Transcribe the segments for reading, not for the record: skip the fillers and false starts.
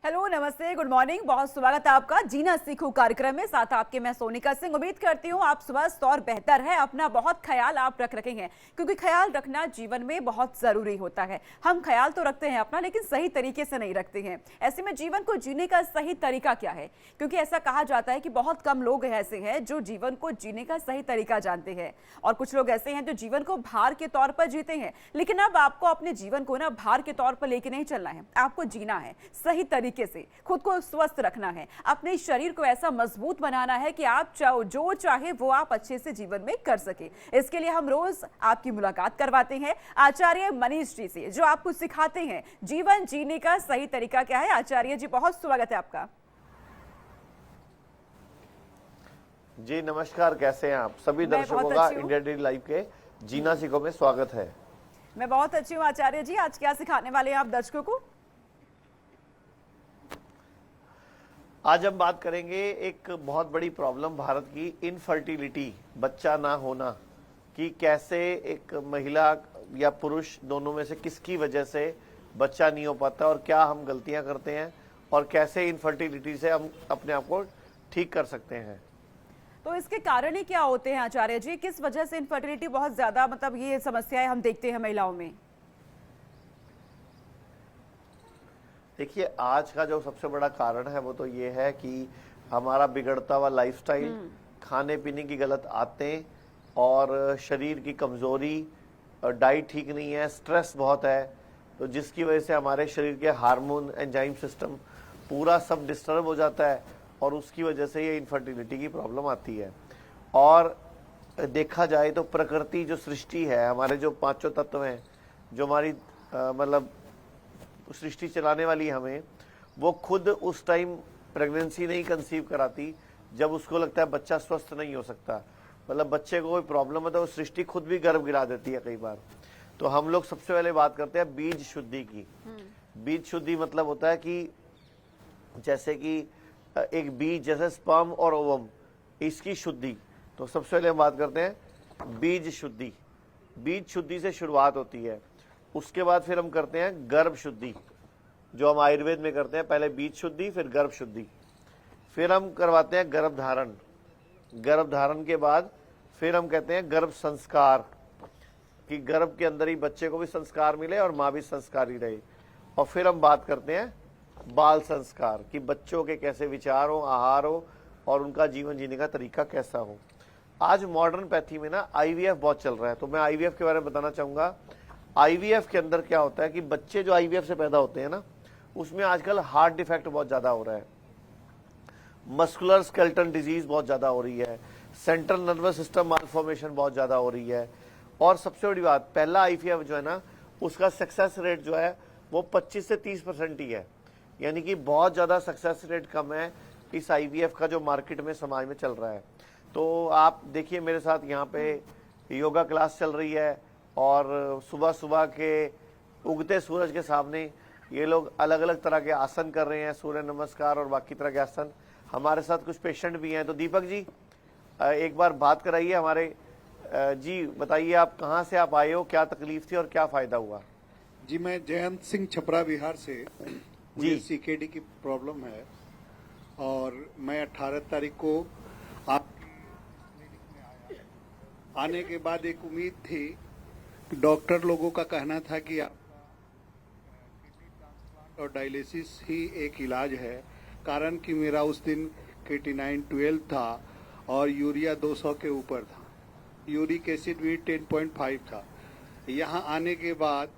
Hello, नमस्ते, good morning. बहुत स्वागत है आपका जीना सीखो कार्यक्रम में। साथ आपके मैं सोनिका सिंह। उम्मीद करती हूँ आप स्वस्थ और बेहतर है। अपना बहुत ख्याल आप रख रखे हैं, क्योंकि ख्याल रखना जीवन में बहुत जरूरी होता है। हम ख्याल तो रखते हैं अपना, लेकिन सही तरीके से नहीं रखते हैं। ऐसे में जीवन को जीने का सही तरीका क्या है? क्योंकि ऐसा कहा जाता है कि बहुत कम लोग ऐसे हैं जो जीवन को जीने का सही तरीका जानते हैं, और कुछ लोग ऐसे हैं जो जीवन को भार के तौर पर जीते हैं। लेकिन अब आपको अपने जीवन को ना भार के तौर पर लेके नहीं चलना है, आपको जीना है सही तरीके से। खुद को स्वस्थ रखना है, अपने शरीर को ऐसा मजबूत बनाना है कि आप जो चाहे वो आप अच्छे से जीवन में कर सके। इसके लिए हम रोज आपकी मुलाकात करवाते हैं आचार्य मनीष जी से, जो आपको सिखाते हैं जीवन जीने का सही तरीका क्या है। आचार्य जी, बहुत स्वागत है आपका। जी नमस्कार, कैसे हैं आप? सभी दर्शकों का इंडिया डेली लाइव के जीना सीखो में स्वागत है। मैं बहुत अच्छी हूँ आचार्य जी। आज क्या सिखाने वाले हैं आप दर्शकों को? आज हम बात करेंगे एक बहुत बड़ी प्रॉब्लम भारत की, इनफर्टिलिटी, बच्चा ना होना, कि कैसे एक महिला या पुरुष दोनों में से किसकी वजह से बच्चा नहीं हो पाता और क्या हम गलतियां करते हैं और कैसे इनफर्टिलिटी से हम अपने आप को ठीक कर सकते हैं। तो इसके कारण ही क्या होते हैं आचार्य जी? किस वजह से इनफर्टिलिटी बहुत ज्यादा, मतलब ये समस्याएं हम देखते हैं महिलाओं में? देखिए, आज का जो सबसे बड़ा कारण है वो तो ये है कि हमारा बिगड़ता हुआ लाइफस्टाइल, खाने पीने की गलत आदतें और शरीर की कमजोरी, डाइट ठीक नहीं है, स्ट्रेस बहुत है, तो जिसकी वजह से हमारे शरीर के हार्मोन, एंजाइम सिस्टम पूरा सब डिस्टर्ब हो जाता है और उसकी वजह से ये इनफर्टिलिटी की प्रॉब्लम आती है। और देखा जाए तो प्रकृति जो सृष्टि है, हमारे जो पांचों तत्व हैं, जो हमारी मतलब सृष्टि चलाने वाली हमें, वो खुद उस टाइम प्रेगनेंसी नहीं कंसीव कराती जब उसको लगता है बच्चा स्वस्थ नहीं हो सकता, मतलब बच्चे को कोई प्रॉब्लम है, तो वो सृष्टि खुद भी गर्भ गिरा देती है कई बार। तो हम लोग सबसे पहले बात करते हैं बीज शुद्धि की। बीज शुद्धि मतलब होता है कि जैसे कि एक बीज, जैसे स्पर्म और ओवम, इसकी शुद्धि। तो सबसे पहले हम बात करते हैं बीज शुद्धि। बीज शुद्धि से शुरुआत होती है। उसके बाद फिर हम करते हैं गर्भ शुद्धि, जो हम आयुर्वेद में करते हैं। पहले बीज शुद्धि, फिर गर्भ शुद्धि, फिर हम करवाते हैं गर्भ धारण। गर्भ धारण के बाद फिर हम कहते हैं गर्भ संस्कार, कि गर्भ के अंदर ही बच्चे को भी संस्कार मिले और माँ भी संस्कारी रहे। और फिर हम बात करते हैं बाल संस्कार, कि बच्चों के कैसे विचार हो, आहार हो और उनका जीवन जीने का तरीका कैसा हो। आज मॉडर्न पैथी में ना आईवीएफ बहुत चल रहा है, तो मैं आईवीएफ के बारे में बताना चाहूंगा। आईवीएफ के अंदर क्या होता है कि बच्चे जो आईवीएफ से पैदा होते हैं ना, उसमें आजकल हार्ट डिफेक्ट बहुत ज्यादा हो रहा है, मस्कुलर स्केलेटन डिजीज बहुत ज्यादा हो रही है, सेंट्रल नर्वस सिस्टम मालफॉर्मेशन बहुत ज्यादा हो रही है। और सबसे बड़ी बात, पहला आईवीएफ जो है ना, उसका सक्सेस रेट जो है वो 25 से 30% ही है, यानी कि बहुत ज्यादा सक्सेस रेट कम है इस आईवीएफ का जो मार्केट में, समाज में चल रहा है। तो आप देखिए, मेरे साथ यहाँ पे योगा क्लास चल रही है और सुबह सुबह के उगते सूरज के सामने ये लोग अलग अलग तरह के आसन कर रहे हैं, सूर्य नमस्कार और बाकी तरह के आसन। हमारे साथ कुछ पेशेंट भी हैं, तो दीपक जी एक बार बात कराइए हमारे। जी बताइए, आप कहाँ से आप आए हो, क्या तकलीफ थी और क्या फायदा हुआ? जी, मैं जयंत सिंह, छपरा बिहार से। मुझे सीकेडी की प्रॉब्लम है और मैं 18 तारीख को आप आने के बाद एक उम्मीद थी, डॉक्टर लोगों का कहना था कि और डायलिसिस ही एक इलाज है, कारण कि मेरा उस दिन केटिनाइन 12 था और यूरिया 200 के ऊपर था, यूरिक एसिड भी 10.5 था। यहाँ आने के बाद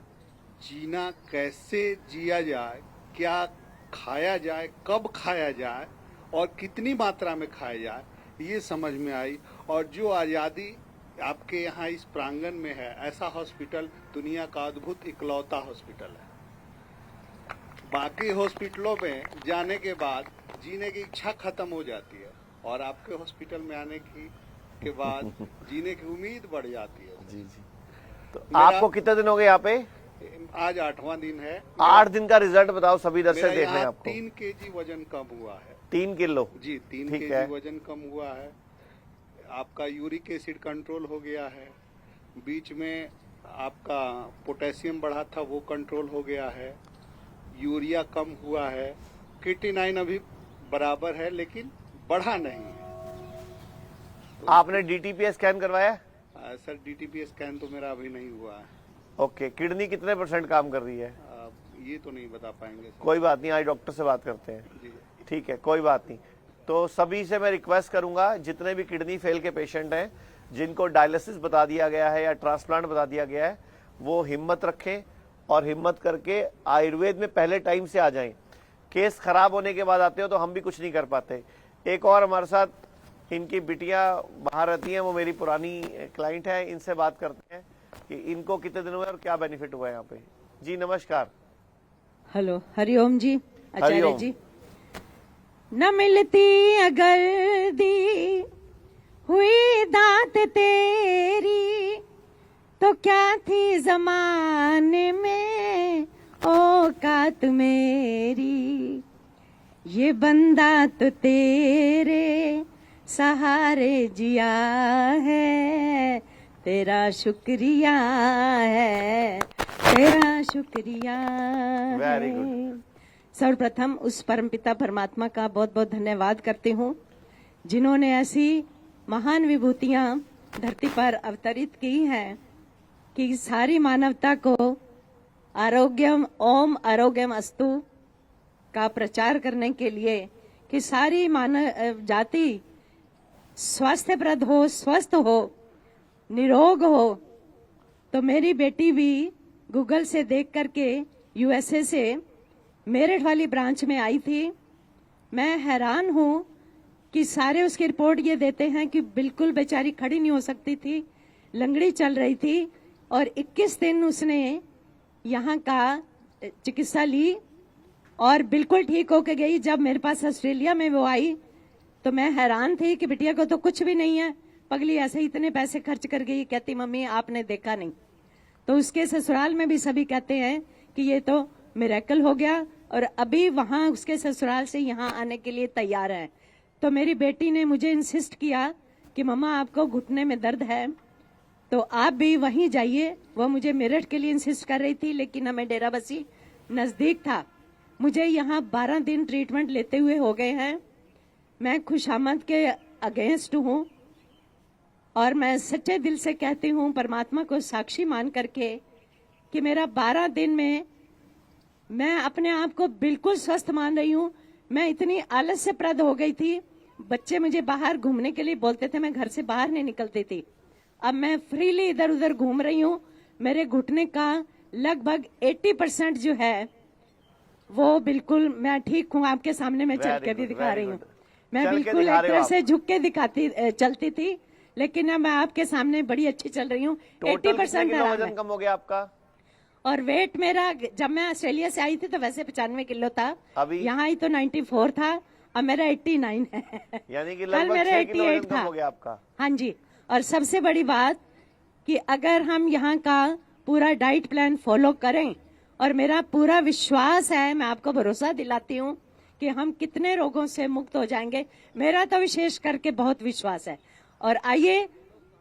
जीना कैसे जिया जाए, क्या खाया जाए, कब खाया जाए और कितनी मात्रा में खाया जाए, ये समझ में आई। और जो आज़ादी आपके यहाँ इस प्रांगण में है, ऐसा हॉस्पिटल दुनिया का अद्भुत इकलौता हॉस्पिटल है। बाकी हॉस्पिटलों में जाने के बाद जीने की इच्छा खत्म हो जाती है और आपके हॉस्पिटल में आने के बाद जीने की उम्मीद बढ़ जाती है। जी जी। तो आपको कितने दिन हो गए यहाँ पे? आज 8वां दिन है। 8 दिन का रिजल्ट बताओ, सभी दर्शक देख रहे हैं आपको। 3 kg वजन कम हुआ है। 3 किलो? जी, 3 kg वजन कम हुआ है। आपका यूरिक एसिड कंट्रोल हो गया है। बीच में आपका पोटेशियम बढ़ा था, वो कंट्रोल हो गया है। यूरिया कम हुआ है KT9 अभी बराबर है लेकिन बढ़ा नहीं है। आपने DTPA स्कैन करवाया है? सर DTPA स्कैन तो मेरा अभी नहीं हुआ है। ओके, किडनी कितने % काम कर रही है? ये तो नहीं बता पाएंगे सर। कोई बात नहीं, आज डॉक्टर से बात करते हैं। जी। ठीक है, कोई बात नहीं। तो सभी से मैं रिक्वेस्ट करूंगा, जितने भी किडनी फेल के पेशेंट हैं, जिनको डायलिसिस बता दिया गया है या ट्रांसप्लांट बता दिया गया है, वो हिम्मत रखें और हिम्मत करके आयुर्वेद में पहले टाइम से आ जाएं। केस खराब होने के बाद आते हो तो हम भी कुछ नहीं कर पाते। एक और हमारे साथ इनकी बिटिया बाहर रहती हैं, वो मेरी पुरानी क्लाइंट है, इनसे बात करते हैं कि इनको कितने दिन हुए और क्या बेनिफिट हुआ है यहाँ पे। जी नमस्कार। हेलो, हरिओम जी, आचार्य हरिओम। जी। न मिलती अगर दी हुई दात तेरी, तो क्या थी जमाने में औकात मेरी। ये बंदा तो तेरे सहारे जिया है, तेरा शुक्रिया है, तेरा शुक्रिया Very है। good. सर्वप्रथम उस परमपिता परमात्मा का बहुत बहुत धन्यवाद करती हूँ जिन्होंने ऐसी महान विभूतियां धरती पर अवतरित की हैं कि सारी मानवता को आरोग्यम ओम आरोग्यम अस्तु का प्रचार करने के लिए, कि सारी मानव जाति स्वास्थ्यप्रद हो, स्वस्थ हो, निरोग हो। तो मेरी बेटी भी गूगल से देख करके USA से मेरठ वाली ब्रांच में आई थी। मैं हैरान हूँ कि सारे उसकी रिपोर्ट ये देते हैं कि बिल्कुल बेचारी खड़ी नहीं हो सकती थी, लंगड़ी चल रही थी, और 21 दिन उसने यहाँ का चिकित्सा ली और बिल्कुल ठीक होके गई। जब मेरे पास ऑस्ट्रेलिया में वो आई तो मैं हैरान थी कि बिटिया को तो कुछ भी नहीं है, पगली ऐसे ही इतने पैसे खर्च कर गई। कहती मम्मी आपने देखा नहीं। तो उसके ससुराल में भी सभी कहते हैं कि ये तो मिरेकल हो गया, और अभी वहां उसके ससुराल से यहाँ आने के लिए तैयार है। तो मेरी बेटी ने मुझे इंसिस्ट किया कि मम्मा आपको घुटने में दर्द है तो आप भी वहीं जाइए। वह मुझे मेरठ के लिए इंसिस्ट कर रही थी, लेकिन हमें डेराबस्सी नजदीक था। मुझे यहाँ 12 दिन ट्रीटमेंट लेते हुए हो गए हैं। मैं खुशामद के अगेंस्ट हूँ और मैं सच्चे दिल से कहती हूँ, परमात्मा को साक्षी मान करके, कि मेरा 12 दिन में मैं अपने आप को बिल्कुल स्वस्थ मान रही हूँ। मैं इतनी आलस से प्रद हो गई थी, बच्चे मुझे बाहर घूमने के लिए बोलते थे, मैं घर से बाहर नहीं निकलती थी। अब मैं फ्रीली इधर उधर घूम रही हूँ। मेरे घुटने का लगभग 80% जो है वो बिल्कुल मैं ठीक हूँ। आपके सामने मैं चल के भी दिखा रही हूँ। मैं बिल्कुल एक तरह से झुक के दिखाती चलती थी, लेकिन अब मैं आपके सामने बड़ी अच्छी चल रही हूँ। 80% वजन कम हो गया आपका? और वेट मेरा, जब मैं ऑस्ट्रेलिया से आई थी तो वैसे 95 किलो था, अभी यहाँ आई तो 94 था, अब मेरा 89 है। यानी कि कल लगभग मेरा 6 किलो 88 वजन कम था। हो गया आपका। हाँ जी, और सबसे बड़ी बात कि अगर हम यहाँ का पूरा डाइट प्लान फॉलो करें, और मेरा पूरा विश्वास है, मैं आपको भरोसा दिलाती हूँ कि हम कितने रोगों से मुक्त हो जाएंगे। मेरा तो विशेष करके बहुत विश्वास है। और आइए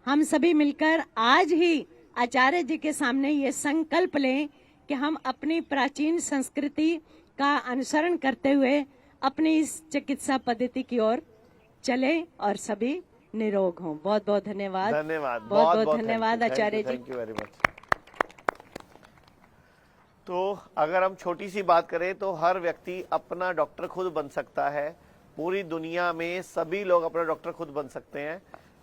हम सभी मिलकर आज ही आचार्य जी के सामने ये संकल्प लें कि हम अपनी प्राचीन संस्कृति का अनुसरण करते हुए अपनी इस चिकित्सा पद्धति की ओर चलें और सभी निरोग हों। बहुत बहुत धन्यवाद। धन्यवाद, बहुत बहुत धन्यवाद Acharya ji. Thank you very much. तो अगर हम छोटी सी बात करें तो हर व्यक्ति अपना डॉक्टर खुद बन सकता है। पूरी दुनिया में सभी लोग अपना डॉक्टर खुद बन सकते हैं।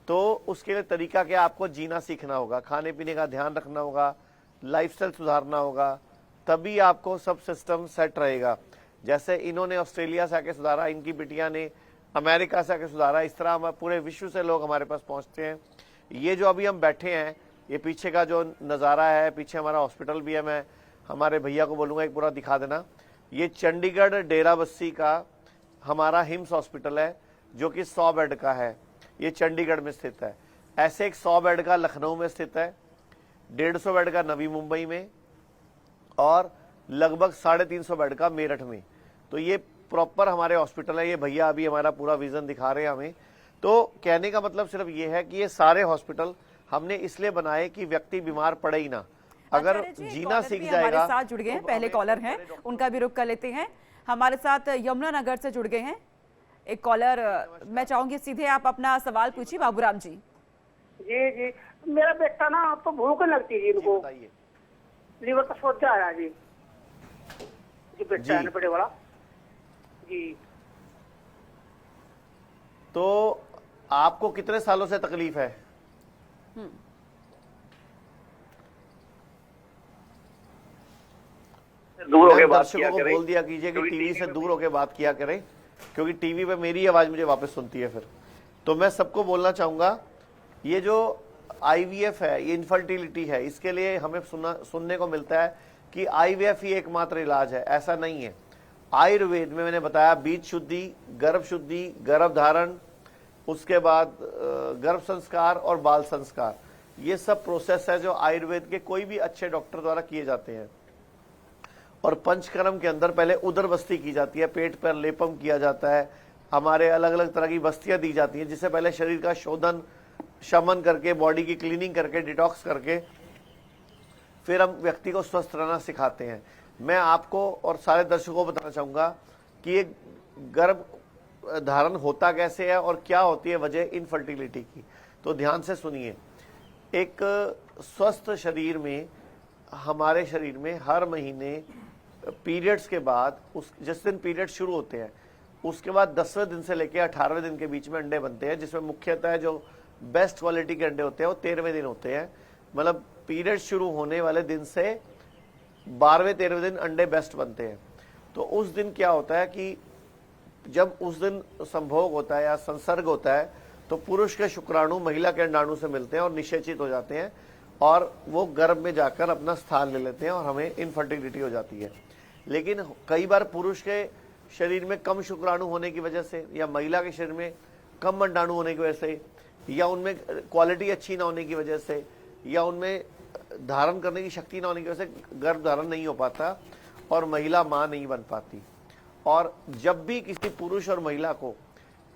तो उसके लिए तरीका क्या, आपको जीना सीखना होगा, खाने पीने का ध्यान रखना होगा, लाइफस्टाइल सुधारना होगा, तभी आपको सब सिस्टम सेट रहेगा। जैसे इन्होंने ऑस्ट्रेलिया से आके सुधारा, इनकी बिटिया ने अमेरिका से आके सुधारा, इस तरह हम पूरे विश्व से लोग हमारे पास पहुंचते हैं। ये जो अभी हम बैठे हैं, ये पीछे का जो नज़ारा है, पीछे हमारा हॉस्पिटल भी है। मैं हमारे भैया को बोलूँगा एक पूरा दिखा देना। ये चंडीगढ़ डेराबस्सी का हमारा हिम्स हॉस्पिटल है, जो कि 100 बेड का है। ये चंडीगढ़ में स्थित है। ऐसे एक 100 बेड का लखनऊ में स्थित है, 150 बेड का नवी मुंबई में, और लगभग 350 बेड का मेरठ में। तो ये प्रॉपर हमारे हॉस्पिटल है। ये भैया अभी हमारा पूरा विजन दिखा रहे हैं हमें। तो कहने का मतलब सिर्फ ये है कि ये सारे हॉस्पिटल हमने इसलिए बनाए कि व्यक्ति बीमार पड़े ही ना। अगर जीना सीख जाएगा। हमारे साथ जुड़ गए हैं, पहले कॉलर हैं, उनका भी रुख कर लेते हैं। हमारे साथ यमुनानगर से जुड़ गए हैं एक कॉलर। मैं चाहूंगी सीधे आप अपना सवाल पूछिए बाबूराम जी। जी जी, मेरा बेटा ना अब तो भूख लगती है इनको, बताइए। लीवर का सोचा आ रहा है जी। जी बेटा जी। है ना बड़े वाला जी। तो आपको कितने सालों से तकलीफ है? दूर होके मैम, बात दर्शकों किया को करें। बोल दिया कीजिए कि क्योंकि टीवी से में दूर होके बात किया करें, क्योंकि टीवी पे मेरी आवाज मुझे वापस सुनती है फिर। तो मैं सबको बोलना चाहूंगा, ये जो आईवीएफ है, ये इनफर्टिलिटी है, इसके लिए हमें सुनने को मिलता है कि आईवीएफ ही एकमात्र इलाज है। ऐसा नहीं है। आयुर्वेद में मैंने बताया बीज शुद्धि, गर्भ धारण, उसके बाद गर्भ संस्कार और बाल संस्कार, ये सब प्रोसेस है जो आयुर्वेद के कोई भी अच्छे डॉक्टर द्वारा किए जाते हैं। और पंचकर्म के अंदर पहले उदर बस्ती की जाती है, पेट पर लेपम किया जाता है, हमारे अलग अलग तरह की बस्तियां दी जाती हैं, जिससे पहले शरीर का शोधन शमन करके, बॉडी की क्लीनिंग करके, डिटॉक्स करके फिर हम व्यक्ति को स्वस्थ रहना सिखाते हैं। मैं आपको और सारे दर्शकों को बताना चाहूंगा कि ये गर्भ धारण होता कैसे है और क्या होती है वजह इनफर्टिलिटी की। तो ध्यान से सुनिए। एक स्वस्थ शरीर में, हमारे शरीर में हर महीने पीरियड्स के बाद, उस जिस दिन पीरियड शुरू होते हैं उसके बाद 10वें दिन से लेकर 18वें दिन के बीच में अंडे बनते हैं, जिसमें मुख्यतः जो बेस्ट क्वालिटी के अंडे होते हैं वो 13वें दिन होते हैं। मतलब पीरियड शुरू होने वाले दिन से 12वें 13वें दिन अंडे बेस्ट बनते हैं। तो उस दिन क्या होता है कि जब उस दिन संभोग होता है या संसर्ग होता है तो पुरुष के शुक्राणु महिला के अंडाणु से मिलते हैं और निषेचित हो जाते हैं और वो गर्भ में जाकर अपना स्थान ले लेते हैं और हमें इनफर्टिलिटी हो जाती है। लेकिन कई बार पुरुष के शरीर में कम शुक्राणु होने की वजह से या महिला के शरीर में कम अंडाणु होने की वजह से या उनमें क्वालिटी अच्छी ना होने की वजह से या उनमें धारण करने की शक्ति ना होने की वजह से गर्भ धारण नहीं हो पाता और महिला मां नहीं बन पाती। और जब भी किसी पुरुष और महिला को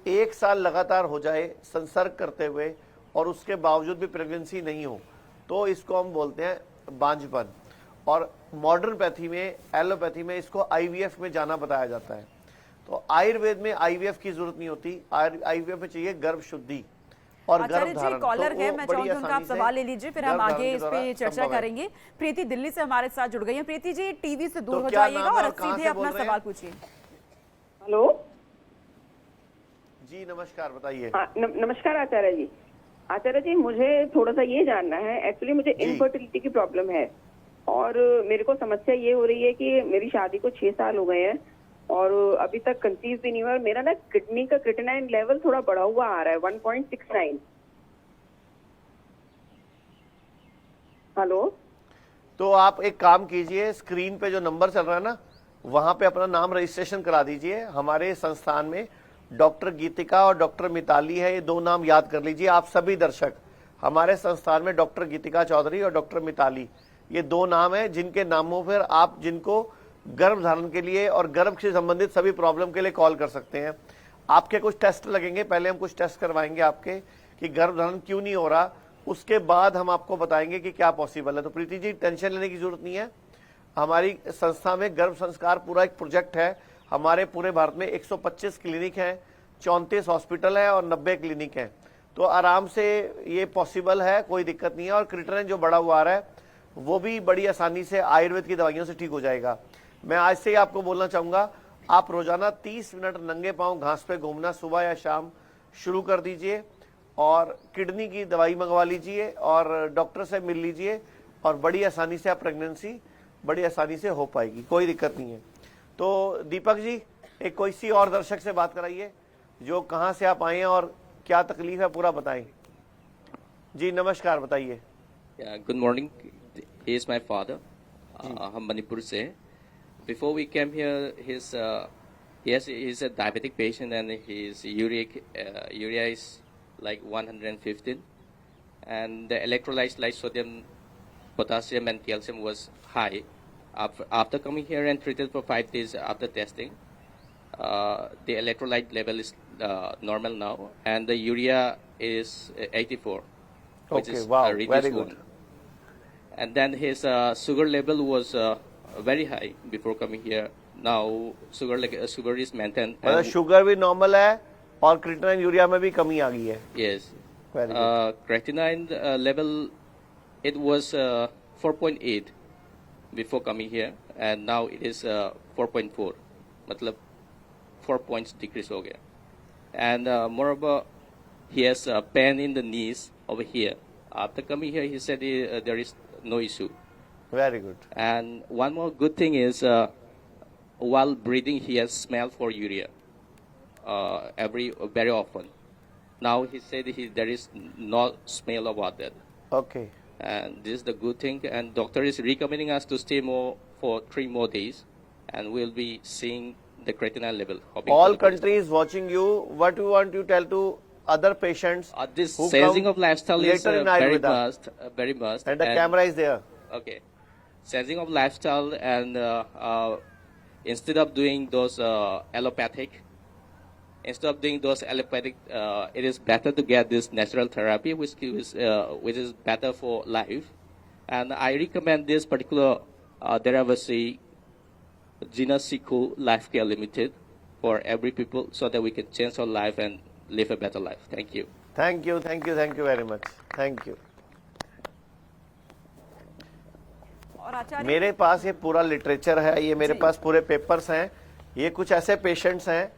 1 साल लगातार हो जाए संसर्ग करते हुए और उसके बावजूद भी प्रेगनेंसी नहीं हो तो इसको हम बोलते हैं बांझपन। और मॉडर्न पैथी में, एलोपैथी में इसको आईवीएफ में जाना बताया जाता है। तो आयुर्वेद में आईवीएफ की जरूरत नहीं होती, आईवीएफ में चाहिए गर्भ शुद्धि और आचार्य गर्भ जी धारण। कॉलर तो है, वो मैं बड़ी चाहूंगी उनका आप आसानी से सवाल ले लीजिए, फिर हम गर्भ धारण आगे के इस द्वारा पे चर्चा संभव है। करेंगे। प्रीति दिल्ली से हमारे साथ जुड़ गई हैं। प्रीति जी, टीवी से दूर तो हो क्या जाइएगा नाम है और और कहाँ सीधे से अपना बोल रहे हैं? सवाल पूछिए। हेलो जी नमस्कार, बताइए। हाँ, नमस्कार आचार्य जी। आचार्य जी, मुझे थोड़ा सा ये जानना है। एक्चुअली मुझे जी। इनफर्टिलिटी की प्रॉब्लम है और मेरे को समस्या ये हो रही है कि मेरी शादी को 6 साल हो गए हैं और अभी तक कंसीव भी नहीं हुआ। मेरा ना किडनी का क्रिएटिनिन लेवल थोड़ा बढ़ा हुआ आ रहा है, 1.69। हेलो, तो आप एक काम कीजिए, स्क्रीन पे जो नंबर चल रहा है ना, वहां पे अपना नाम रजिस्ट्रेशन करा दीजिए। हमारे संस्थान में डॉक्टर गीतिका और डॉक्टर मिताली है, ये 2 नाम याद कर लीजिए आप सभी दर्शक। हमारे संस्थान में डॉक्टर गीतिका चौधरी और डॉक्टर मिताली, ये 2 नाम है जिनके नामों पर आप जिनको गर्भ धारण के लिए और गर्भ से संबंधित सभी प्रॉब्लम के लिए कॉल कर सकते हैं। आपके कुछ टेस्ट लगेंगे, पहले हम कुछ टेस्ट करवाएंगे आपके कि गर्भ धारण क्यों नहीं हो रहा, उसके बाद हम आपको बताएंगे कि क्या पॉसिबल है। तो प्रीति जी, टेंशन लेने की जरूरत नहीं है। हमारी संस्था में गर्भ संस्कार पूरा एक प्रोजेक्ट है। हमारे पूरे भारत में 125 क्लिनिक हैं, 34 हॉस्पिटल है और 90 क्लिनिक हैं। तो आराम से ये पॉसिबल है, कोई दिक्कत नहीं है। और क्रिएटिनिन जो बड़ा हुआ आ रहा है वो भी बड़ी आसानी से आयुर्वेद की दवाइयों से ठीक हो जाएगा। मैं आज से ही आपको बोलना चाहूंगा, आप रोजाना 30 मिनट नंगे पांव घास पे घूमना सुबह या शाम शुरू कर दीजिए और किडनी की दवाई मंगवा लीजिए और डॉक्टर से मिल लीजिए और बड़ी आसानी से आप प्रेगनेंसी बड़ी आसानी से हो पाएगी, कोई दिक्कत नहीं है। तो दीपक जी, एक कोई सी और दर्शक से बात कराइए जो कहाँ से आप आए हैं और क्या तकलीफ है पूरा बताएं। जी नमस्कार, बताइए। Good morning, he is my father. हम मणिपुर से। Before we came here, he's a diabetic patient and his urea is like 115, and the electrolytes like sodium, potassium, and calcium was high. After coming here and treated for 5 days after testing, the electrolyte level is normal now, and the urea is 84, which Okay, is wow, a reduced very good. one. And then his sugar level was very high before coming here, now sugar is maintained. मतलब and- sugar भी normal है और creatinine urea में भी कमी आ गई है। Yes. Very good. Creatinine level, it was 4.8 before coming here, and now it is 4.4. मतलब 4 points decrease हो गया. And moreover, he has pain in the knees over here. After coming here, he said there is no issue. Very good. And one more good thing is, while breathing, he has smell for urea very often. Now he said there is no smell about that, Okay. and this is the good thing. And doctor is recommending us to stay more for 3 more days, and we'll be seeing the creatinine level. hoping for All the best. countries watching you. What you want to tell to other patients? This who changing come of lifestyle is later in very Ayurveda. must, very must. And the camera is there. Okay. Changing of lifestyle, and instead of doing those allopathic, it is better to get this natural therapy, which is better for life. And I recommend this particular Derivasi Gina Siku Life Care Limited for every people, so that we can change our life and live a better life. Thank you. Thank you, thank you, thank you very much. Thank you. और आचार्य मेरे पास ये पूरा literature है, ये मेरे जी। पास पूरे papers हैं। ये कुछ ऐसे पेशेंट्स हैं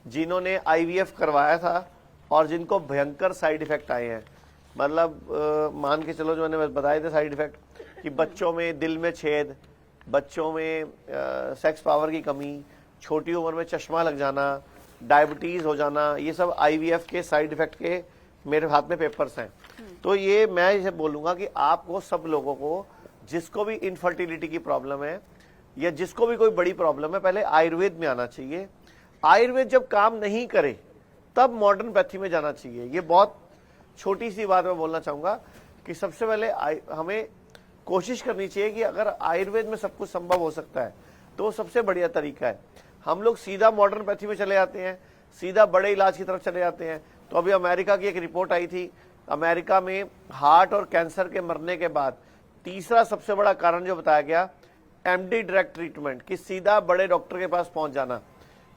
जिन्होंने आईवीएफ करवाया था और जिनको भयंकर साइड इफेक्ट आए हैं। मतलब मान के चलो, जो मैंने बताए थे साइड इफेक्ट, कि बच्चों में दिल में छेद, बच्चों में सेक्स पावर की कमी, छोटी उम्र में चश्मा लग जाना, डायबिटीज हो जाना, ये सब आईवीएफ के साइड इफेक्ट के मेरे हाथ में पेपर्स हैं। तो ये मैं इसे बोलूंगा कि आपको सब लोगों को, जिसको भी इनफर्टिलिटी की प्रॉब्लम है या जिसको भी कोई बड़ी प्रॉब्लम है, पहले आयुर्वेद में आना चाहिए। आयुर्वेद जब काम नहीं करे तब मॉडर्न पैथी में जाना चाहिए। ये बहुत छोटी सी बात मैं बोलना चाहूंगा कि सबसे पहले हमें कोशिश करनी चाहिए कि अगर आयुर्वेद में सब कुछ संभव हो सकता है तो वो सबसे बढ़िया तरीका है। हम लोग सीधा मॉडर्न पैथी में चले जाते हैं, सीधा बड़े इलाज की तरफ चले जाते हैं। तो अभी अमेरिका की एक रिपोर्ट आई थी, अमेरिका में हार्ट और कैंसर के मरने के बाद तीसरा सबसे बड़ा कारण जो बताया गया, एमडी डायरेक्ट ट्रीटमेंट, कि सीधा बड़े डॉक्टर के पास पहुंच जाना।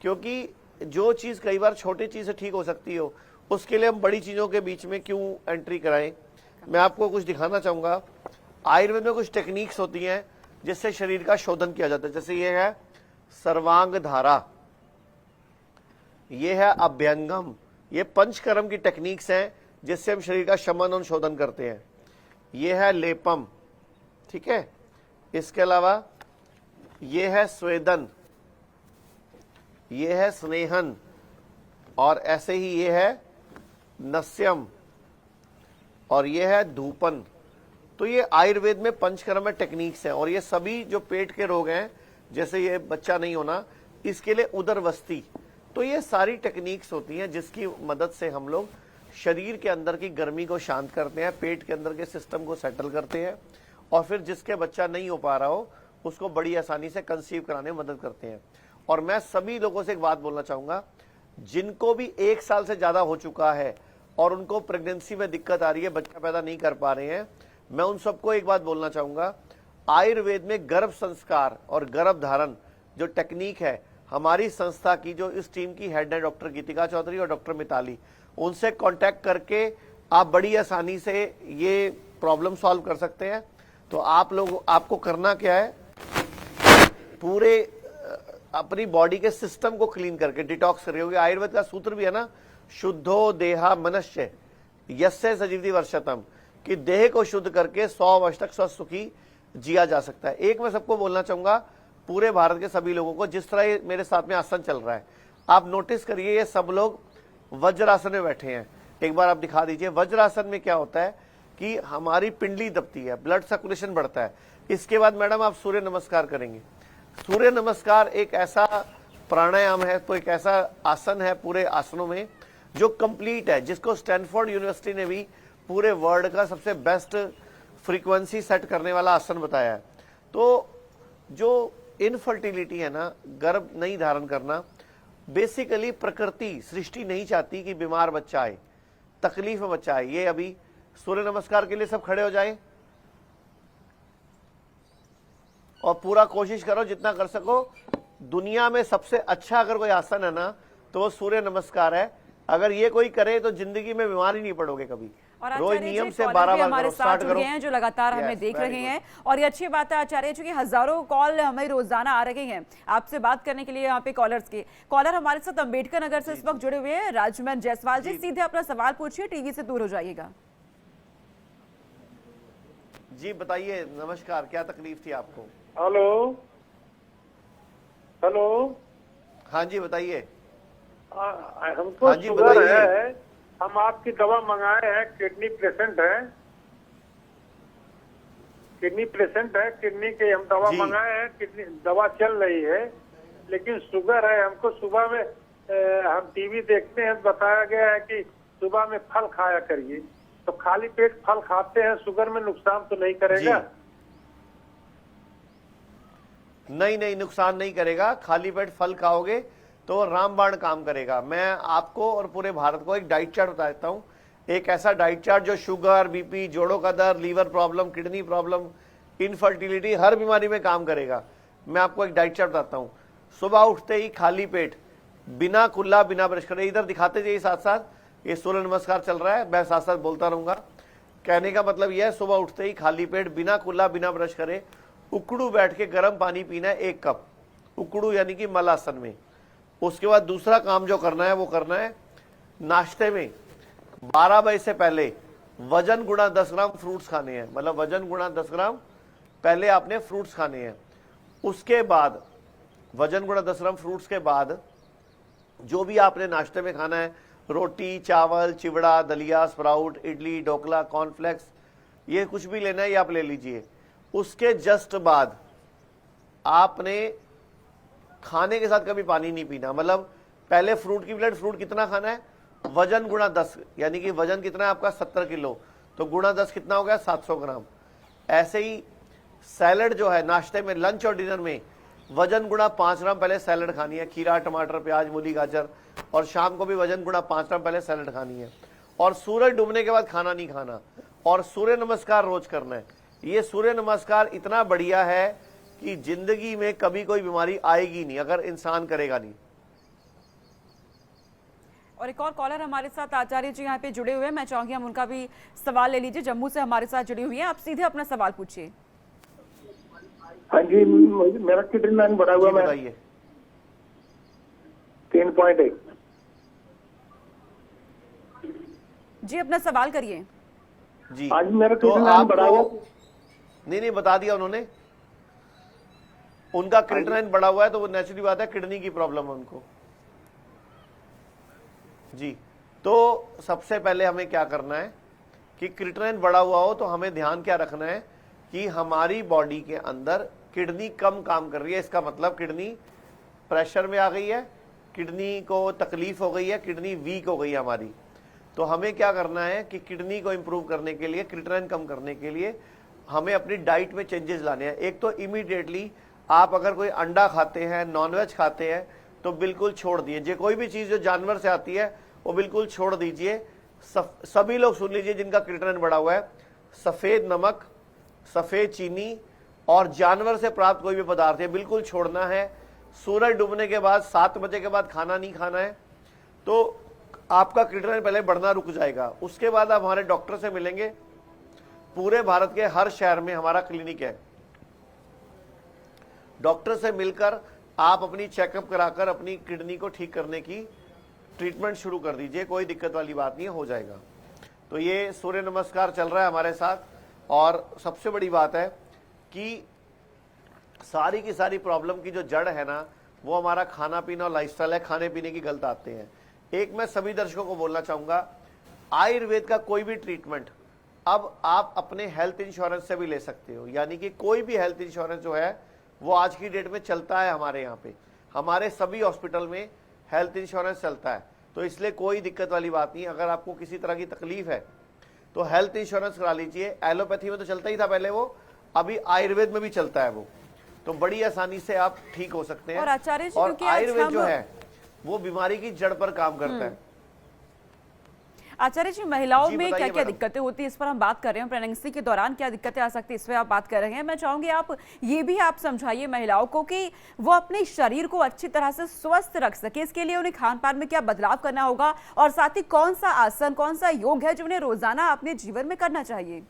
क्योंकि जो चीज कई बार छोटी चीज से ठीक हो सकती हो, उसके लिए हम बड़ी चीजों के बीच में क्यों एंट्री कराएं। मैं आपको कुछ दिखाना चाहूंगा। आयुर्वेद में कुछ टेक्निक्स होती हैं जिससे शरीर का शोधन किया जाता है। जैसे ये है सर्वांग धारा, ये है अभ्यंगम, ये पंचकर्म की टेक्निक्स हैं जिससे हम शरीर का शमन और शोधन करते हैं। ये है लेपम, ठीक है। इसके अलावा ये है स्वेदन, ये है स्नेहन, और ऐसे ही ये है नस्यम, और ये है धूपन। तो ये आयुर्वेद में पंचकर्म में टेक्निक्स हैं। और ये सभी जो पेट के रोग हैं, जैसे ये बच्चा नहीं होना, इसके लिए उदरवस्ती, तो ये सारी टेक्निक्स होती हैं जिसकी मदद से हम लोग शरीर के अंदर की गर्मी को शांत करते हैं, पेट के अंदर के सिस्टम को सेटल करते हैं, और फिर जिसके बच्चा नहीं हो पा रहा हो उसको बड़ी आसानी से कंसीव कराने में मदद करते हैं। और मैं सभी लोगों से एक बात बोलना चाहूंगा, जिनको भी 1 साल से ज्यादा हो चुका है और उनको प्रेगनेंसी में दिक्कत आ रही है, बच्चा पैदा नहीं कर पा रहे हैं, मैं उन सबको एक बात बोलना चाहूंगा, आयुर्वेद में गर्भ संस्कार और गर्भ धारण जो टेक्निक है, हमारी संस्था की जो इस टीम की हेड है डॉक्टर गीतिका चौधरी और डॉक्टर मिताली, उनसे कांटेक्ट करके आप बड़ी आसानी से ये प्रॉब्लम सॉल्व कर सकते हैं। तो आप लोग, आपको करना क्या है, पूरे अपनी बॉडी के सिस्टम को क्लीन करके डिटॉक्स करिए। क्योंकि आयुर्वेद का सूत्र भी है ना, शुद्धो देहा मनुष्य यस्य सजीवति वर्षतम, कि देह को शुद्ध करके 100 वर्ष तक स्वस्थ सुखी जिया जा सकता है। एक मैं सबको बोलना चाहूंगा, पूरे भारत के सभी लोगों को, जिस तरह ये मेरे साथ में आसन चल रहा है, आप नोटिस करिए, ये सब लोग वज्रासन में बैठे हैं। एक बार आप दिखा दीजिए। वज्रासन में क्या होता है कि हमारी पिंडली दबती है, ब्लड सर्कुलेशन बढ़ता है। इसके बाद मैडम आप सूर्य नमस्कार करेंगे। सूर्य नमस्कार एक ऐसा प्राणायाम है, तो एक ऐसा आसन है पूरे आसनों में जो कंप्लीट है, जिसको स्टैनफोर्ड यूनिवर्सिटी ने भी पूरे वर्ल्ड का सबसे बेस्ट फ्रीक्वेंसी सेट करने वाला आसन बताया है। तो जो इनफर्टिलिटी है ना, गर्भ नहीं धारण करना, बेसिकली प्रकृति, सृष्टि नहीं चाहती कि बीमार बच्चा आए, तकलीफ में बच्चा आए। ये अभी सूर्य नमस्कार के लिए सब खड़े हो जाए और पूरा कोशिश करो जितना कर सको दुनिया में सबसे अच्छा अगर कोई आसन है ना तो वो सूर्य नमस्कार है। अगर ये कोई करे तो जिंदगी में बीमार ही नहीं पड़ोगे कभी। और रोज आचार्य नियम जी, से कॉलर 12 भी बार हमारे करो, साथ स्टार्ट जुड़ करो। गए हैं जो लगातार हमें Yes, देख very रहे good. हैं। और ये अच्छी बात है आचार्य जी कि हजारों कॉल हमें रोजाना आ रहे हैं आपसे बात करने के लिए यहाँ पे कॉलर्स के। कॉलर हमारे साथ अंबेडकर नगर से इस वक्त जुड़े हुए हैं राजमन जायसवाल जी, सीधे अपना सवाल पूछिए, टीवी से दूर हो जाइएगा। जी बताइए, नमस्कार, क्या तकलीफ थी आपको? Hello hello. हाँ जी बताइए। हमको हाँ जी, शुगर बताइए। है, हम आपकी दवा मंगाए हैं, किडनी पेशेंट है, किडनी के हम दवा जी। मंगाए हैं, किडनी दवा चल रही है, लेकिन शुगर है हमको। सुबह में हम टीवी देखते हैं, बताया गया है कि सुबह में फल खाया करिए, तो खाली पेट फल खाते हैं, शुगर में नुकसान तो नहीं करेगा? नहीं नहीं, नुकसान नहीं करेगा। खाली पेट फल खाओगे तो रामबाण काम करेगा। मैं आपको और पूरे भारत को एक डाइट चार्ट बता देता हूँ, एक ऐसा डाइट चार्ट जो शुगर, बीपी, जोड़ों का दर्द, liver problem, kidney problem, infertility, हर बीमारी में काम करेगा। मैं आपको एक डाइट चार्ट बताता हूँ। सुबह उठते ही खाली पेट, बिना कुल्ला, बिना ब्रश करे, इधर दिखाते जाइए साथ साथ, ये सूर्य नमस्कार चल रहा है, मैं साथ साथ बोलता रहूंगा। कहने का मतलब यह है, सुबह उठते ही खाली पेट, बिना कुल्ला, बिना ब्रश करे, उकड़ू बैठ के गर्म पानी पीना है 1 कप, उकड़ू यानी कि मलासन में। उसके बाद दूसरा काम जो करना है वो करना है, नाश्ते में 12 बजे से पहले वजन गुणा 10 ग्राम फ्रूट्स खाने हैं। मतलब वजन गुणा 10 ग्राम पहले आपने फ्रूट्स खाने हैं। उसके बाद वजन गुणा 10 ग्राम फ्रूट्स के बाद जो भी आपने नाश्ते में खाना है, रोटी, चावल, चिवड़ा, दलिया, स्प्राउट, इडली, ढोकला, कॉर्नफ्लेक्स, ये कुछ भी लेना है ये आप ले लीजिए। उसके जस्ट बाद आपने खाने के साथ कभी पानी नहीं पीना। मतलब पहले फ्रूट की प्लेट, फ्रूट कितना खाना है, वजन गुणा 10, यानी कि वजन कितना है आपका 70 किलो, तो गुणा 10 कितना हो गया 700 ग्राम। ऐसे ही सैलड जो है नाश्ते में, लंच और डिनर में वजन गुणा 5 ग्राम पहले सैलड खानी है, खीरा, टमाटर, प्याज, मूली, गाजर, और शाम को भी वजन गुणा 5 ग्राम पहले सैलड खानी है। और सूरज डूबने के बाद खाना नहीं खाना, और सूर्य नमस्कार रोज करना है। ये सूर्य नमस्कार इतना बढ़िया है कि जिंदगी में कभी कोई बीमारी आएगी नहीं अगर इंसान करेगा नहीं। और एक और कॉलर हमारे साथ आचार्य जी यहाँ पे जुड़े हुए हैं, मैं चाहूंगी हम उनका भी सवाल ले लीजिए। जम्मू से हमारे साथ जुड़ी हुई है, आप सीधे अपना सवाल पूछिए। हाँ जी, मेरा किडनी लाइन बढ़ा हुआ, मैं बताइए। 3.1। जी अपना सवाल करिए। जी आज मेरा तो किडनी लाइन बढ़ा हुआ। आपको नहीं बता दिया उन्होंने, उनका क्रिएटिनिन बढ़ा हुआ है तो वो नेचुरली बात है, किडनी की प्रॉब्लम है उनको। जी तो सबसे पहले हमें क्या करना है कि क्रिएटिनिन बढ़ा हुआ हो तो हमें ध्यान क्या रखना है कि हमारी बॉडी के अंदर किडनी कम काम कर रही है। इसका मतलब किडनी प्रेशर में आ गई है, किडनी को तकलीफ हो गई है, किडनी वीक हो गई है हमारी। तो हमें क्या करना है कि किडनी को इंप्रूव करने के लिए, क्रिएटिनिन कम करने के लिए हमें अपनी डाइट में चेंजेस लाने हैं। एक तो इमीडिएटली आप अगर कोई अंडा खाते हैं, नॉनवेज खाते हैं तो बिल्कुल छोड़ दीजिए। कोई भी चीज जो जानवर से आती है वो बिल्कुल छोड़ दीजिए। सभी लोग सुन लीजिए जिनका क्रिएटिनिन बढ़ा हुआ है, सफेद नमक, सफेद चीनी और जानवर से प्राप्त कोई भी पदार्थ है बिल्कुल छोड़ना है। सूरज डूबने के बाद 7 बजे के बाद खाना नहीं खाना है, तो आपका क्रिएटिनिन पहले बढ़ना रुक जाएगा। उसके बाद आप हमारे डॉक्टर से मिलेंगे। पूरे भारत के हर शहर में हमारा क्लिनिक है। डॉक्टर से मिलकर आप अपनी चेकअप कराकर अपनी किडनी को ठीक करने की ट्रीटमेंट शुरू कर दीजिए, कोई दिक्कत वाली बात नहीं है, हो जाएगा। तो ये सूर्य नमस्कार चल रहा है हमारे साथ। और सबसे बड़ी बात है कि सारी की सारी प्रॉब्लम की जो जड़ है ना, वो हमारा खाना पीना और लाइफस्टाइल है, खाने पीने की गलत आते हैं। एक मैं सभी दर्शकों को बोलना चाहूंगा, आयुर्वेद का कोई भी ट्रीटमेंट अब आप अपने हेल्थ इंश्योरेंस से भी ले सकते हो। यानी कि कोई भी हेल्थ इंश्योरेंस जो है वो आज की डेट में चलता है हमारे यहाँ पे, हमारे सभी हॉस्पिटल में हेल्थ इंश्योरेंस चलता है। तो इसलिए कोई दिक्कत वाली बात नहीं। अगर आपको किसी तरह की तकलीफ है तो हेल्थ इंश्योरेंस करा लीजिए। एलोपैथी में तो चलता ही था पहले, वो अभी आयुर्वेद में भी चलता है वो, तो बड़ी आसानी से आप ठीक हो सकते हैं। और आचार्य जी, और क्योंकि आज आयुर्वेद हम जो है वो बीमारी की जड़ पर काम करता है। आचार्य जी, महिलाओं जी, में बताइए क्या क्या मैडम। दिक्कतें होती है, इस पर हम बात कर रहे हैं। प्रेगनेंसी के दौरान क्या दिक्कतें आ सकती है, इस पर आप बात कर रहे हैं। मैं चाहूंगी आप ये भी आप समझाइए महिलाओं को कि वो अपने शरीर को अच्छी तरह से स्वस्थ रख सके, इसके लिए उन्हें खान पान में क्या बदलाव करना होगा, और साथ ही कौन सा आसन, कौन सा योग है जो उन्हें रोजाना अपने जीवन में करना चाहिए।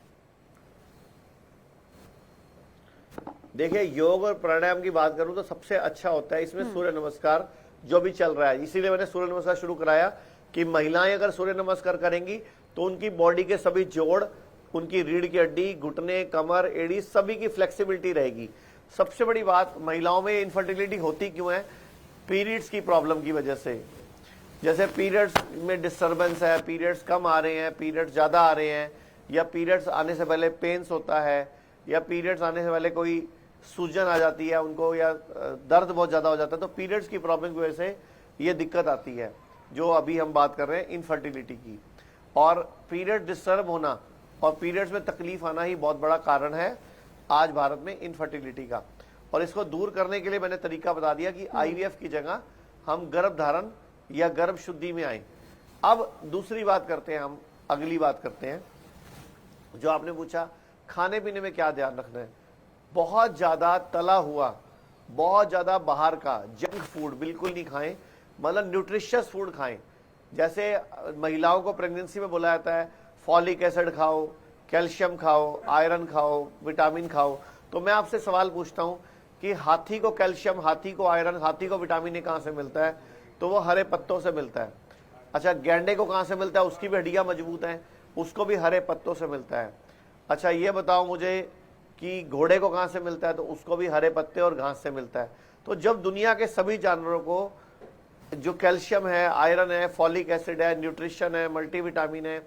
देखिए, योग और प्राणायाम की बात करूं तो सबसे अच्छा होता है इसमें सूर्य नमस्कार जो भी चल रहा है। इसीलिए मैंने सूर्य नमस्कार शुरू कराया कि महिलाएं अगर सूर्य नमस्कार करेंगी तो उनकी बॉडी के सभी जोड़, उनकी रीढ़ की हड्डी, घुटने, कमर, एड़ी, सभी की फ्लेक्सिबिलिटी रहेगी। सबसे बड़ी बात, महिलाओं में इनफर्टिलिटी होती क्यों है? पीरियड्स की प्रॉब्लम की वजह से। जैसे पीरियड्स में डिस्टर्बेंस है, पीरियड्स कम आ रहे हैं, पीरियड्स ज्यादा आ रहे हैं, या पीरियड्स आने से पहले पेन्स होता है, या पीरियड्स आने से पहले कोई सूजन आ जाती है उनको, या दर्द बहुत ज्यादा हो जाता है, तो पीरियड्स की प्रॉब्लम की वजह से ये दिक्कत आती है जो अभी हम बात कर रहे हैं इनफर्टिलिटी की। और पीरियड डिस्टर्ब होना और पीरियड्स में तकलीफ आना ही बहुत बड़ा कारण है आज भारत में इनफर्टिलिटी का। और इसको दूर करने के लिए मैंने तरीका बता दिया कि आईवीएफ की जगह हम गर्भ धारण या गर्भ शुद्धि में आए। अब दूसरी बात करते हैं, हम अगली बात करते हैं जो आपने पूछा, खाने पीने में क्या ध्यान रखना है। बहुत ज्यादा तला हुआ, बहुत ज्यादा बाहर का जंक फूड बिल्कुल नहीं खाएं, मतलब न्यूट्रिशियस फूड खाएं। जैसे महिलाओं को प्रेगनेंसी में बोला जाता है फॉलिक एसिड खाओ, कैल्शियम खाओ, आयरन खाओ, विटामिन खाओ। तो मैं आपसे सवाल पूछता हूं कि हाथी को कैल्शियम, हाथी को आयरन, हाथी को विटामिन ए कहां से मिलता है? तो वो हरे पत्तों से मिलता है। अच्छा, गैंडे को कहां से मिलता है? उसकी भी हड्डियां मजबूत हैं, उसको भी हरे पत्तों से मिलता है। अच्छा, ये बताओ मुझे कि घोड़े को कहां से मिलता है? तो उसको भी हरे पत्ते और घास से मिलता है। तो जब दुनिया के सभी जानवरों को जो कैल्शियम है, आयरन है, फॉलिक एसिड है, न्यूट्रिशन है, मल्टीविटामिन है,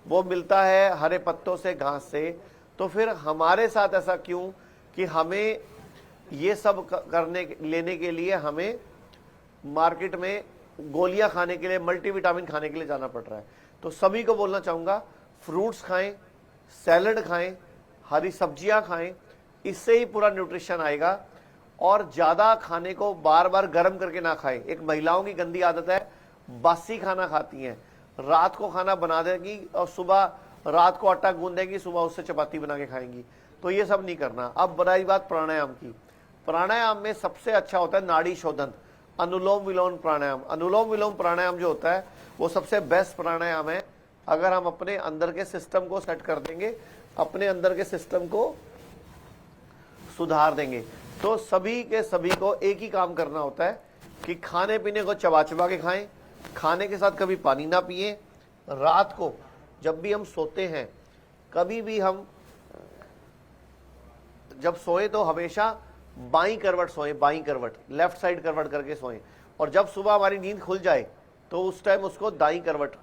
वो मिलता है हरे पत्तों से, घास से, तो फिर हमारे साथ ऐसा क्यों कि हमें ये सब लेने के लिए हमें मार्केट में गोलियां खाने के लिए, मल्टीविटामिन खाने के लिए जाना पड़ रहा है? तो सभी को बोलना चाहूंगा, फ्रूट्स खाएं, सैलड खाएं, हरी सब्जियां खाएं, इससे ही पूरा न्यूट्रिशन आएगा। और ज्यादा खाने को बार बार गर्म करके ना खाएं। एक महिलाओं की गंदी आदत है, बासी खाना खाती हैं, रात को खाना बना देगी और सुबह रात को आटा गूंद देगी, सुबह उससे चपाती बना के खाएंगी। तो ये सब नहीं करना। अब बढ़ाई बात प्राणायाम की। प्राणायाम में सबसे अच्छा होता है नाड़ी शोधन, अनुलोम विलोम प्राणायाम। अनुलोम विलोम प्राणायाम जो होता है वो सबसे बेस्ट प्राणायाम है। अगर हम अपने अंदर के सिस्टम को सेट कर देंगे, अपने अंदर के सिस्टम को सुधार देंगे, तो सभी के सभी को एक ही काम करना होता है कि खाने पीने को चबा चबा के खाएं, खाने के साथ कभी पानी ना पिए। रात को जब भी हम सोते हैं, कभी भी हम जब सोए तो हमेशा बाईं करवट सोएं, बाईं करवट, लेफ्ट साइड करवट करके सोएं। और जब सुबह हमारी नींद खुल जाए तो उस टाइम उसको दाईं करवट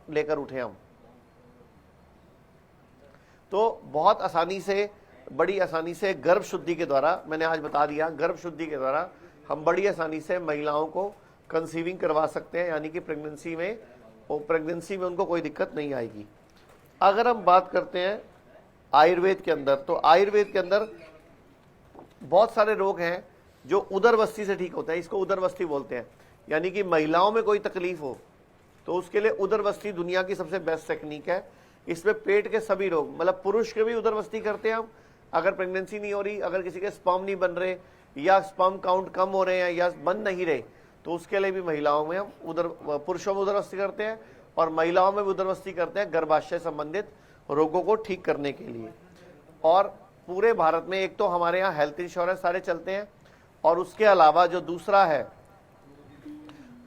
लेकर उठे हम। तो बहुत आसानी से, बड़ी आसानी से गर्भ शुद्धि के द्वारा, मैंने आज बता दिया, गर्भ शुद्धि के द्वारा हम बड़ी आसानी से महिलाओं को कंसीविंग करवा सकते हैं, यानी कि प्रेगनेंसी में उनको कोई दिक्कत नहीं आएगी। अगर हम बात करते हैं आयुर्वेद के अंदर, तो आयुर्वेद के अंदर बहुत सारे रोग हैं जो उदरवस्ती से ठीक होते हैं। इसको उदरवस्ती बोलते हैं, यानी कि महिलाओं में कोई तकलीफ हो तो उसके लिए उदरवस्ती दुनिया की सबसे बेस्ट टेक्निक है। इसमें पेट के सभी रोग, मतलब पुरुष के भी उदरवस्ती करते हैं हम। अगर प्रेगनेंसी नहीं हो रही, अगर किसी के स्पर्म नहीं बन रहे, या स्पर्म काउंट कम हो रहे हैं, या बन नहीं रहे, तो उसके लिए भी महिलाओं में हम पुरुषों में उदरवस्ती करते हैं और महिलाओं में भी उदरवस्ती करते हैं गर्भाशय संबंधित रोगों को ठीक करने के लिए। और पूरे भारत में एक तो हमारे यहाँ हेल्थ इंश्योरेंस सारे चलते हैं, और उसके अलावा जो दूसरा है,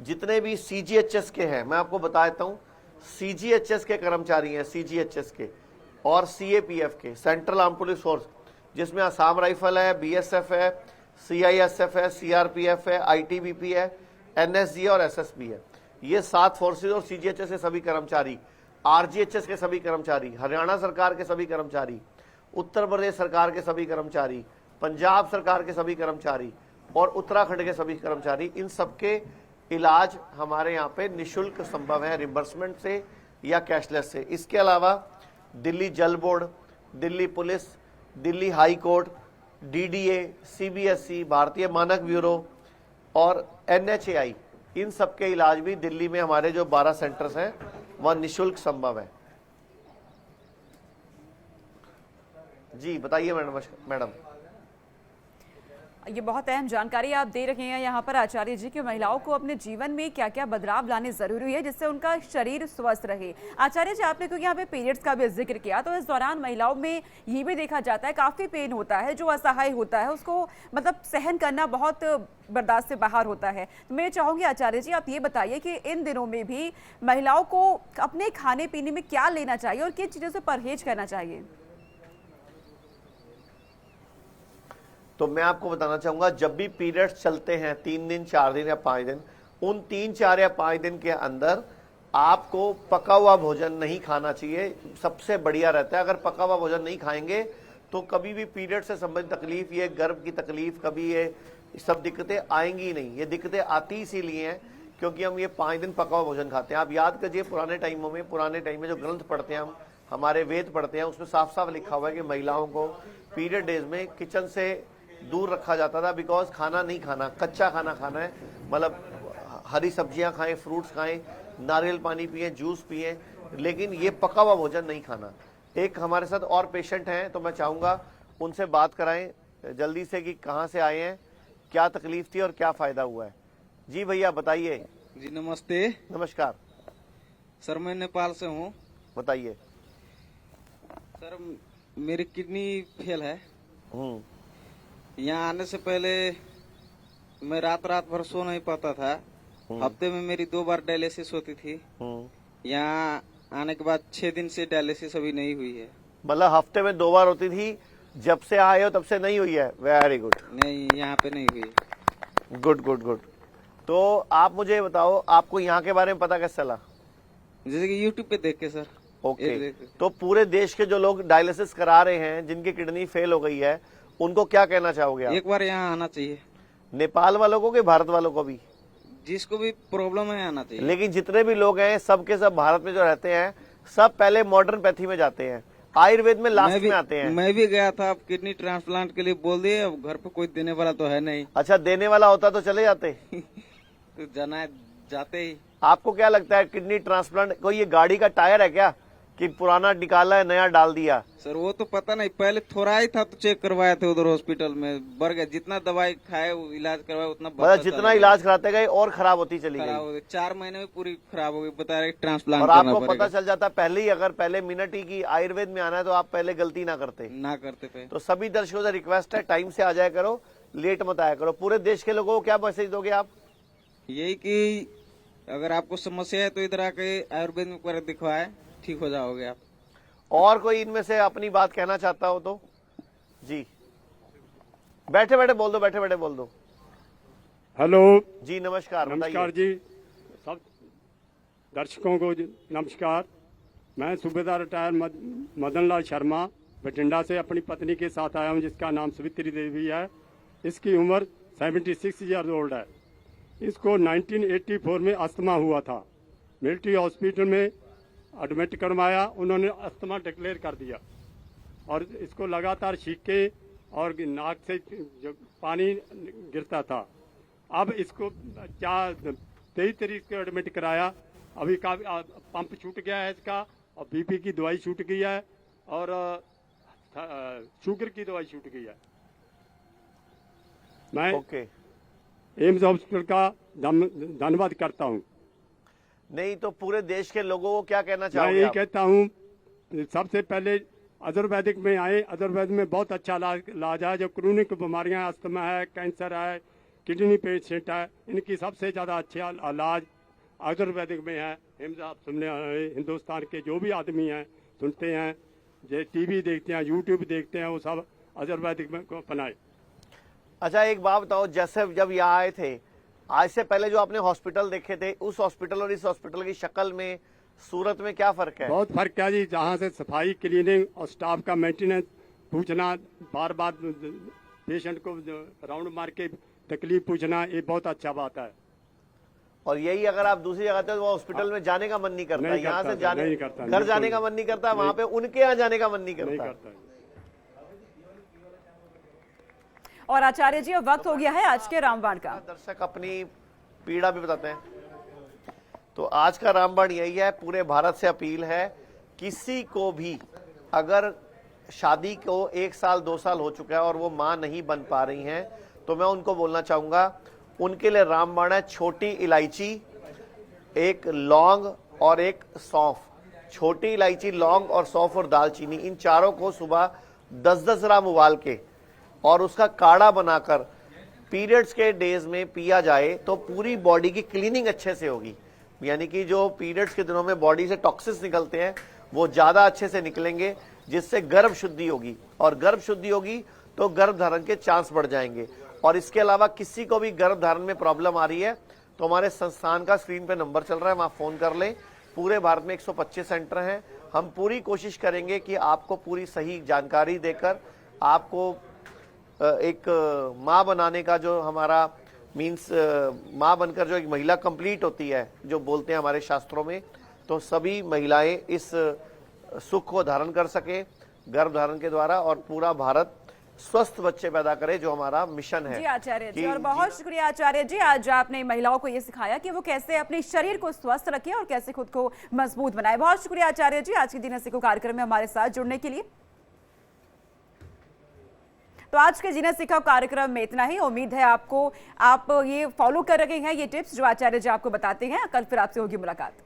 जितने भी सीजीएचएस के हैं, मैं आपको बता देता हूँ, सीजीएचएस के कर्मचारी हैं, सीजीएचएस के और सीएपीएफ के, सेंट्रल आर्म पुलिस फोर्स, जिसमें असम राइफल है, बीएसएफ है, सीआईएसएफ है, सीआरपीएफ है, आईटीबीपी है, एनएसजी और एसएसबी है। ये 7 फोर्सेज और सीजीएचएस के सभी कर्मचारी, आरजीएचएस के सभी कर्मचारी, हरियाणा सरकार के सभी कर्मचारी, उत्तर प्रदेश सरकार के सभी कर्मचारी, पंजाब सरकार के सभी कर्मचारी और उत्तराखंड के सभी कर्मचारी, इन सबके इलाज हमारे यहाँ पे निशुल्क संभव है, रिम्बर्समेंट से या कैशलेस से। इसके अलावा दिल्ली जल board, Delhi police, Delhi high court, DDA, CBSE, भारतीय मानक ब्यूरो और एनएचएआई, इन सब के इलाज भी दिल्ली में हमारे जो 12 सेंटर्स हैं वह निशुल्क संभव है। जी बताइए मैडम। ये बहुत अहम जानकारी आप दे रहे हैं यहाँ पर आचार्य जी कि महिलाओं को अपने जीवन में क्या क्या बदलाव लाने जरूरी है जिससे उनका शरीर स्वस्थ रहे। आचार्य जी आपने क्योंकि यहाँ पे पीरियड्स का भी जिक्र किया, तो इस दौरान महिलाओं में ये भी देखा जाता है काफी पेन होता है, जो असहाय होता है उसको मतलब सहन करना बहुत बर्दाश्त से बाहर होता है। तो मैं चाहूंगी आचार्य जी आप ये बताइए कि इन दिनों में भी महिलाओं को अपने खाने पीने में क्या लेना चाहिए और किन चीजों से परहेज करना चाहिए। तो मैं आपको बताना चाहूंगा, जब भी पीरियड्स चलते हैं 3 दिन 4 दिन या 5 दिन, उन 3 4 या 5 दिन के अंदर आपको पका हुआ भोजन नहीं खाना चाहिए, सबसे बढ़िया रहता है। अगर पका हुआ भोजन नहीं खाएंगे तो कभी भी पीरियड से संबंधित तकलीफ, ये गर्भ की तकलीफ, कभी ये सब दिक्कतें आएंगी नहीं। ये दिक्कतें आती इसीलिए हैं क्योंकि हम ये 5 दिन पका हुआ भोजन खाते हैं। आप याद कीजिए पुराने टाइम में जो ग्रंथ पढ़ते हैं हम, हमारे वेद पढ़ते हैं, उसमें साफ साफ लिखा हुआ है कि महिलाओं को पीरियड डेज में किचन से दूर रखा जाता था, बिकॉज खाना नहीं खाना, कच्चा खाना खाना है, मतलब हरी सब्जियां खाएं, फ्रूट्स खाएं, नारियल पानी पिए, जूस पिए, लेकिन ये पका हुआ भोजन नहीं खाना। एक हमारे साथ और पेशेंट हैं, तो मैं चाहूंगा उनसे बात कराएं जल्दी से कि कहां से आए हैं, क्या तकलीफ थी और क्या फायदा हुआ है। जी भैया बताइए। जी नमस्ते। नमस्कार सर, मैं नेपाल से हूँ। बताइए। सर मेरी किडनी फेल है। यहाँ आने से पहले मैं रात भर सो नहीं पाता था। हफ्ते में मेरी 2 बार डायलिसिस होती थी। यहाँ आने के बाद 6 दिन से डायलिसिस अभी नहीं हुई है। मतलब हफ्ते में 2 बार होती थी, जब से आए हो तब से नहीं हुई है। Very good. नहीं, यहाँ पे नहीं हुई। Good good good. तो आप मुझे बताओ, आपको यहाँ के बारे में पता कैसे चला? जैसे कि यूट्यूब पे देख के सर। ओके। तो पूरे देश के जो लोग डायलिसिस करा रहे हैं, जिनकी किडनी फेल हो गई है, उनको क्या कहना चाहोगे आप? एक बार यहाँ आना चाहिए। नेपाल वालों को कि भारत वालों को भी? जिसको भी प्रॉब्लम है आना चाहिए। लेकिन जितने भी लोग हैं, सब के सब भारत में जो रहते हैं, सब पहले मॉडर्न पैथी में जाते हैं, आयुर्वेद में लास्ट में आते हैं। मैं भी गया था, अब किडनी ट्रांसप्लांट के लिए बोल दिए, अब घर पे कोई देने वाला तो है नहीं। अच्छा, देने वाला होता तो चले जाते। तो जाना है, जाते ही। आपको क्या लगता है किडनी ट्रांसप्लांट कोई ये गाड़ी का टायर है क्या कि पुराना निकाला है नया डाल दिया? सर वो तो पता नहीं, पहले थोड़ा ही था तो चेक करवाए थे उधर हॉस्पिटल में, बढ़ गया। जितना दवाई खाए इलाज करवाए उतना मतलब जितना इलाज कराते गए और खराब होती चली गई। 4 महीने में पूरी खराब हो गई। बता रहे ट्रांसप्लांट और करना आपको पड़ेगा। पता चल जाता पहले ही, अगर पहले मिनट ही की आयुर्वेद में आना है तो आप पहले गलती ना करते पे। तो सभी दर्शकों से रिक्वेस्ट है, टाइम से आ जाया करो, लेट मत आया करो। पूरे देश के लोगों को क्या मैसेज दोगे आप? यही कि अगर आपको समस्या है तो इधर आके आयुर्वेद में कर दिखवाए, ठीक हो जाओगे आप। और कोई इनमें से अपनी बात कहना चाहता हो तो? जी बैठे बैठे बोल दो, बैठे बैठे बोल दो। हेलो जी नमस्कार। नमस्कार जी, सब दर्शकों को नमस्कार। मैं सूबेदार रिटायर मदन लाल शर्मा बठिंडा से अपनी पत्नी के साथ आया हूं, जिसका नाम सवित्री देवी है। इसकी उम्र 76 ईयर ओल्ड है। इसको 1984 में अस्थमा हुआ था। मिलिट्री हॉस्पिटल में एडमिट करवाया, उन्होंने अस्थमा डिक्लेयर कर दिया और इसको लगातार छींके और नाक से जो पानी गिरता था। अब इसको 23 तारीख को एडमिट कराया। अभी काफी पंप छूट गया है इसका, और बीपी की दवाई छूट गई है और शुगर की दवाई छूट गई है। मैं एम्स हॉस्पिटल का धन्यवाद करता हूँ। नहीं तो पूरे देश के लोगों को क्या कहना चाहोगे? मैं यही कहता हूँ, सबसे पहले आयुर्वेदिक में आए। आयुर्वेद में बहुत अच्छा इलाज है। जो क्रोनिक बीमारियां, अस्थमा है, कैंसर है, किडनी पेशेंट है, इनकी सबसे ज़्यादा अच्छा इलाज आयुर्वेदिक में है। आप सुनने हिंदुस्तान के जो भी आदमी हैं, सुनते हैं, जो टीवी देखते हैं, यूट्यूब देखते हैं, वो सब आयुर्वेदिक में अपनाए। अच्छा एक बात बताओ, जैसे जब यहाँ आए थे, आज से पहले जो आपने हॉस्पिटल देखे थे, उस हॉस्पिटल और इस हॉस्पिटल की शक्ल में, सूरत में क्या फर्क है? बहुत फर्क है जी। जहाँ से सफाई, क्लीनिंग और स्टाफ का मेंटेनेंस, पूछना बार बार पेशेंट को राउंड मार के तकलीफ पूछना, ये बहुत अच्छा बात है। और यही अगर आप दूसरी जगह थे तो वो हॉस्पिटल में जाने का मन नहीं करता, यहाँ से जाने घर जाने का मन नहीं करता, वहाँ पे उनके यहाँ जाने का मन नहीं करता। और आचार्य जी अब वक्त हो गया है आज के रामबाण का। दर्शक अपनी पीड़ा भी बताते हैं। तो आज का रामबाण यही है, पूरे भारत से अपील है, किसी को भी अगर शादी को 1 साल 2 साल हो चुका है और वो मां नहीं बन पा रही हैं, तो मैं उनको बोलना चाहूंगा, उनके लिए रामबाण है छोटी इलायची, एक लौंग और एक सौंफ। छोटी इलायची, लौंग और सौंफ और दालचीनी, इन चारों को सुबह 10-10 ग्राम उबाल के और उसका काढ़ा बनाकर पीरियड्स के डेज में पिया जाए तो पूरी बॉडी की क्लीनिंग अच्छे से होगी। यानी कि जो पीरियड्स के दिनों में बॉडी से टॉक्सिन्स निकलते हैं वो ज्यादा अच्छे से निकलेंगे, जिससे गर्भ शुद्धि होगी, और गर्भ शुद्धि होगी तो गर्भ धारण के चांस बढ़ जाएंगे। और इसके अलावा किसी को भी गर्भ धारण में प्रॉब्लम आ रही है तो हमारे संस्थान का स्क्रीन पे नंबर चल रहा है, वहां फोन कर लें। पूरे भारत में 125 सेंटर हैं। हम पूरी कोशिश करेंगे कि आपको पूरी सही जानकारी देकर आपको एक माँ बनाने का जो हमारा मीन्स माँ बनकर जो एक महिला कंप्लीट होती है, जो बोलते हैं हमारे शास्त्रों में, तो सभी महिलाएं इस सुख को धारण कर सके गर्भ धारण के द्वारा, और पूरा भारत स्वस्थ बच्चे पैदा करे, जो हमारा मिशन है। जी आचार्य जी, और बहुत शुक्रिया आचार्य जी, आज आपने महिलाओं को ये सिखाया कि वो कैसे अपने शरीर को स्वस्थ रखें और कैसे खुद को मजबूत बनाए। बहुत शुक्रिया आचार्य जी, आज के जीना सीखो कार्यक्रम में हमारे साथ जुड़ने के लिए। तो आज के जीना सीखो कार्यक्रम में इतना ही। उम्मीद है आप ये फॉलो कर रहे हैं, ये टिप्स जो आचार्य जी आपको बताते हैं। कल फिर आपसे होगी मुलाकात।